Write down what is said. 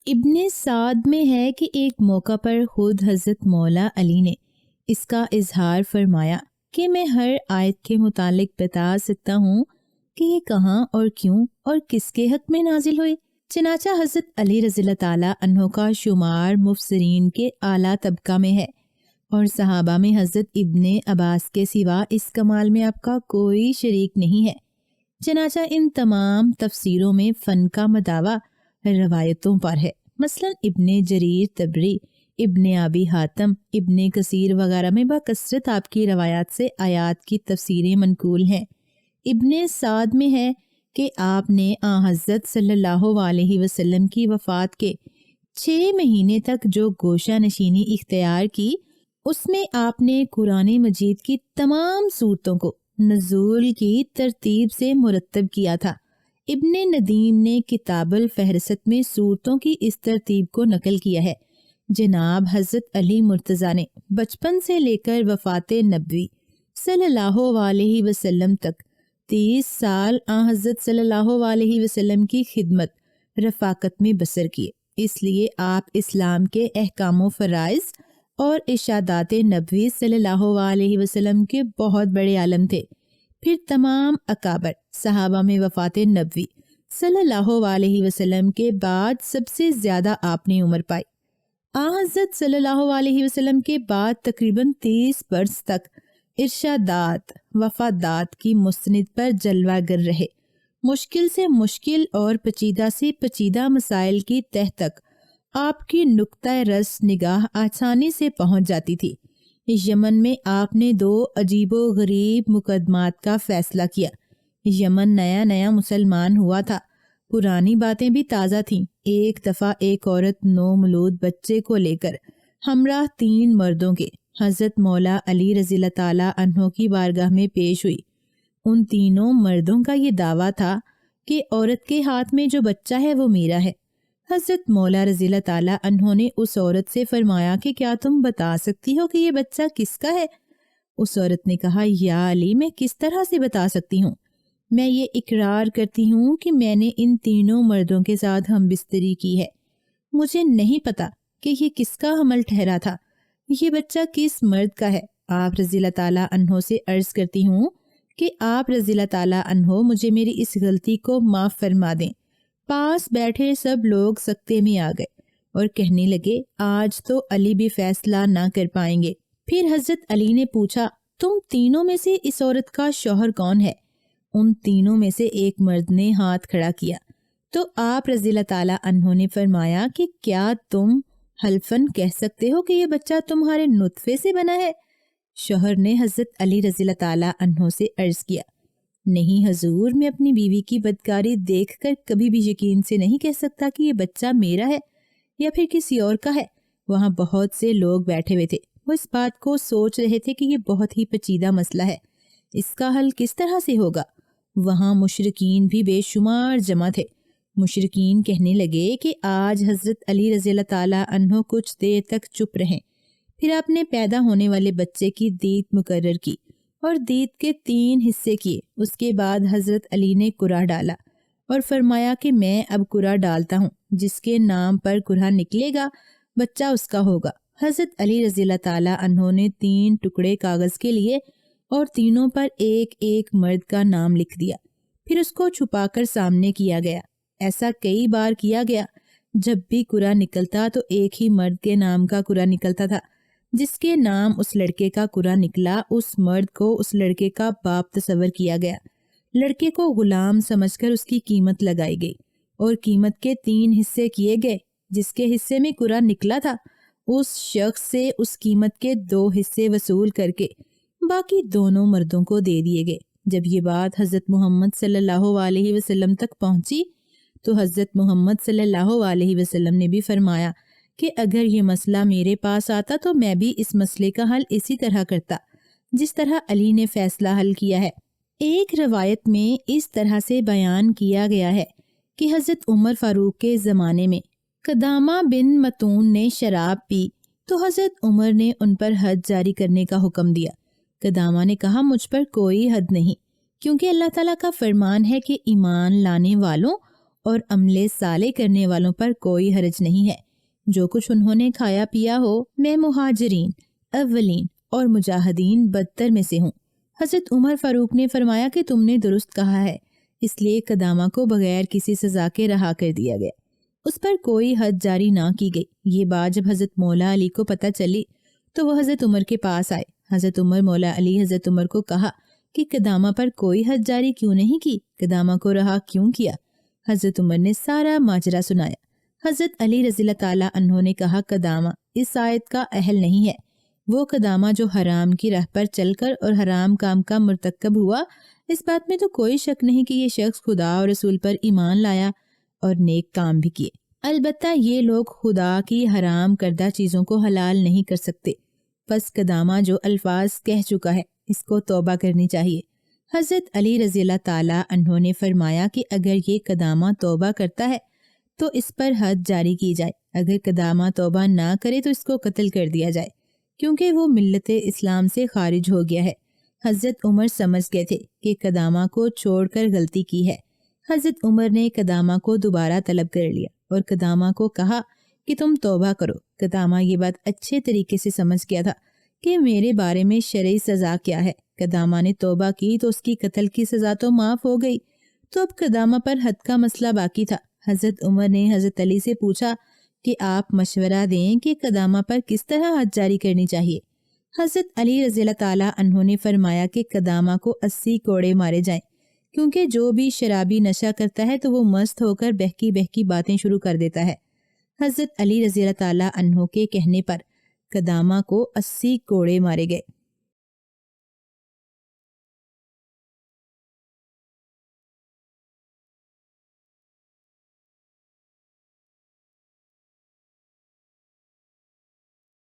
ابن سعد میں ہے کہ ایک موقع پر خود حضرت مولا علی نے اس کا اظہار فرمایا کہ میں ہر آیت کے متعلق بتا سکتا ہوں کہ یہ کہاں اور کیوں اور کس کے حق میں نازل ہوئی۔ چنانچہ حضرت علی رضی اللہ تعالیٰ عنہ کا شمار مفسرین کے اعلیٰ طبقہ میں ہے، اور صحابہ میں حضرت ابن عباس کے سوا اس کمال میں آپ کا کوئی شریک نہیں ہے۔ چنانچہ ان تمام تفسیروں میں فن کا مداوع روایتوں پر ہے۔ مثلا ابن جریر طبری، ابن ابی حاتم، ابن کثیر وغیرہ میں بکثرت آپ کی روایات سے آیات کی تفسیریں منقول ہیں۔ ابن سعد میں ہے کہ آپ نے حضرت صلی اللہ علیہ وسلم کی وفات کے 6 مہینے تک جو گوشہ نشینی اختیار کی، اس میں آپ نے قرآن مجید کی تمام صورتوں کو نزول کی ترتیب سے مرتب کیا تھا۔ ابن ندیم نے کتاب الفہرست میں صورتوں کی اس ترتیب کو نقل کیا ہے۔ جناب حضرت علی مرتضیٰ نے بچپن سے لے کر وفات نبوی صلی اللہ علیہ وسلم تک 30 سال حضرت صلی اللہ علیہ وسلم کی خدمت رفاقت میں بسر کیے، اس لیے آپ اسلام کے احکام و فرائض اور ارشادات نبوی صلی اللہ علیہ وسلم کے بہت بڑے عالم تھے۔ پھر تمام اکابر صحابہ میں وفات نبوی صلی اللہ علیہ وسلم کے بعد سب سے زیادہ آپ نے عمر پائی۔ حضرت صلی اللہ علیہ وسلم کے بعد تقریباً 30 برس تک ارشادات وفادات کی مستند پر جلوہ گر رہے۔ مشکل سے مشکل اور پیچیدہ سے پیچیدہ مسائل کی تہ تک آپ کی نقطہ رس نگاہ آسانی سے پہنچ جاتی تھی۔ یمن میں آپ نے 2 عجیب و غریب مقدمات کا فیصلہ کیا۔ یمن نیا نیا مسلمان ہوا تھا، پرانی باتیں بھی تازہ تھیں۔ ایک دفعہ ایک عورت 9 مولود بچے کو لے کر ہمراہ 3 مردوں کے حضرت مولا علی رضی اللہ تعالیٰ عنہ کی بارگاہ میں پیش ہوئی۔ ان تینوں مردوں کا یہ دعویٰ تھا کہ عورت کے ہاتھ میں جو بچہ ہے وہ میرا ہے۔ حضرت مولا رضی اللہ تعالیٰ عنہ نے اس عورت سے فرمایا کہ کیا تم بتا سکتی ہو کہ یہ بچہ کس کا ہے؟ اس عورت نے کہا، یا علی، میں کس طرح سے بتا سکتی ہوں؟ میں یہ اقرار کرتی ہوں کہ میں نے ان تینوں مردوں کے ساتھ ہم بستری کی ہے۔ مجھے نہیں پتا کہ یہ کس کا حمل ٹھہرا تھا، یہ بچہ کس مرد کا ہے۔ آپ رضی اللہ تعالیٰ عنہ سے عرض کرتی ہوں کہ آپ رضی اللہ تعالیٰ عنہ مجھے میری اس غلطی کو معاف فرما دیں۔ پاس بیٹھے سب لوگ سکتے میں آ گئے اور کہنے لگے، آج تو علی بھی فیصلہ نہ کر پائیں گے۔ پھر حضرت علی نے پوچھا، تم تینوں میں سے اس عورت کا شوہر کون ہے؟ ان تینوں میں سے ایک مرد نے ہاتھ کھڑا کیا تو آپ رضی اللہ تعالیٰ عنہ نے فرمایا کہ کیا تم حلفاً کہہ سکتے ہو کہ یہ بچہ تمہارے نطفے سے بنا ہے؟ شوہر نے حضرت علی رضی اللہ تعالیٰ عنہ سے عرض کیا، نہیں حضور، میں اپنی بیوی کی بدکاری دیکھ کر کبھی بھی یقین سے نہیں کہہ سکتا کہ یہ بچہ میرا ہے یا پھر کسی اور کا ہے۔ وہاں بہت سے لوگ بیٹھے ہوئے تھے، وہ اس بات کو سوچ رہے تھے کہ یہ بہت ہی پیچیدہ مسئلہ ہے، اس کا حل کس طرح سے ہوگا۔ وہاں مشرکین بھی بے شمار جمع تھے۔ مشرکین کہنے لگے کہ آج حضرت علی رضی اللہ تعالیٰ عنہ کچھ دیر تک چپ رہیں۔ پھر آپ نے پیدا ہونے والے بچے کی دیت مقرر کی اور دیت کے 3 حصے کیے۔ اس کے بعد حضرت علی نے قرعہ ڈالا اور فرمایا کہ میں اب قرعہ ڈالتا ہوں، جس کے نام پر قرعہ نکلے گا بچہ اس کا ہوگا۔ حضرت علی رضی اللہ تعالیٰ عنہ نے 3 ٹکڑے کاغذ کے لیے اور تینوں پر ایک ایک مرد کا نام لکھ دیا۔ پھر اس کو چھپا کر سامنے کیا گیا۔ ایسا کئی بار کیا گیا۔ جب بھی قرعہ نکلتا تو ایک ہی مرد کے نام کا قرعہ نکلتا تھا۔ جس کے نام اس لڑکے کا قرعہ نکلا، اس مرد کو اس لڑکے کا باپ تصور کیا گیا۔ لڑکے کو غلام سمجھ کر اس کی قیمت لگائی گئی اور قیمت کے 3 حصے کیے گئے۔ جس کے حصے میں قرعہ نکلا تھا، اس شخص سے اس قیمت کے 2 حصے وصول کر کے باقی دونوں مردوں کو دے دیے گئے۔ جب یہ بات حضرت محمد صلی اللہ علیہ وسلم تک پہنچی تو حضرت محمد صلی اللہ علیہ وسلم نے بھی فرمایا کہ اگر یہ مسئلہ میرے پاس آتا تو میں بھی اس مسئلے کا حل اسی طرح کرتا جس طرح علی نے فیصلہ حل کیا ہے۔ ایک روایت میں اس طرح سے بیان کیا گیا ہے کہ حضرت عمر فاروق کے زمانے میں قدامہ بن متون نے شراب پی تو حضرت عمر نے ان پر حد جاری کرنے کا حکم دیا۔ قدامہ نے کہا، مجھ پر کوئی حد نہیں، کیونکہ اللہ تعالیٰ کا فرمان ہے کہ ایمان لانے والوں اور عملے سالے کرنے والوں پر کوئی حرج نہیں ہے۔ جو کچھ انہوں نے کھایا پیا ہو، میں مہاجرین، اولین اور مجاہدین بدتر میں سے ہوں۔ حضرت عمر فاروق نے فرمایا کہ تم نے درست کہا ہے، اس لیے قدامہ کو بغیر کسی سزا کے رہا کر دیا گیا، اس پر کوئی حد جاری نہ کی گئی۔ یہ بات جب حضرت مولا علی کو پتہ چلی تو وہ حضرت عمر کے پاس آئے۔ حضرت عمر مولا علی حضرت عمر کو کہا کہ قدامہ پر کوئی حد جاری کیوں نہیں کی، قدامہ کو رہا کیوں کیا؟ حضرت عمر نے سارا ماجرا سنایا۔ حضرت علی رضی اللہ تعالیٰ عنہ نے کہا قدامہ اس آیت کا اہل نہیں ہے۔ وہ قدامہ جو حرام کی راہ پر چل کر اور حرام کام کا مرتکب ہوا، اس بات میں تو کوئی شک نہیں کہ یہ شخص خدا اور رسول پر ایمان لایا اور نیک کام بھی کیے۔ البتہ یہ لوگ خدا کی حرام کردہ چیزوں کو حلال نہیں کر سکتے۔ پس قدامہ جو الفاظ کہہ چکا ہے، اس کو توبہ کرنی چاہیے۔ حضرت علی رضی اللہ تعالیٰ عنہ نے فرمایا کہ اگر یہ قدامہ توبہ کرتا ہے تو اس پر حد جاری کی جائے، اگر قدامہ توبہ نہ کرے تو اس کو قتل کر دیا جائے، کیونکہ وہ ملت اسلام سے خارج ہو گیا ہے۔ حضرت عمر سمجھ گئے تھے کہ قدامہ کو چھوڑ کر غلطی کی ہے۔ حضرت عمر نے قدامہ کو دوبارہ طلب کر لیا اور قدامہ کو کہا کہ تم توبہ کرو۔ قدامہ یہ بات اچھے طریقے سے سمجھ گیا تھا کہ میرے بارے میں شرعی سزا کیا ہے۔ قدامہ نے توبہ کی تو اس کی قتل کی سزا تو معاف ہو گئی، تو اب قدامہ پر حد کا مسئلہ باقی تھا۔ حضرت عمر نے حضرت علی سے پوچھا کہ آپ مشورہ دیں کہ قدامہ پر کس طرح حد جاری کرنی چاہیے۔ حضرت علی رضی اللہ تعالیٰ عنہ نے فرمایا کہ قدامہ کو 80 کوڑے مارے جائیں، کیونکہ جو بھی شرابی نشہ کرتا ہے تو وہ مست ہو کر بہکی بہکی باتیں شروع کر دیتا ہے۔ حضرت علی رضی اللہ تعالیٰ عنہ کے کہنے پر قدامہ کو 80 کوڑے مارے گئے۔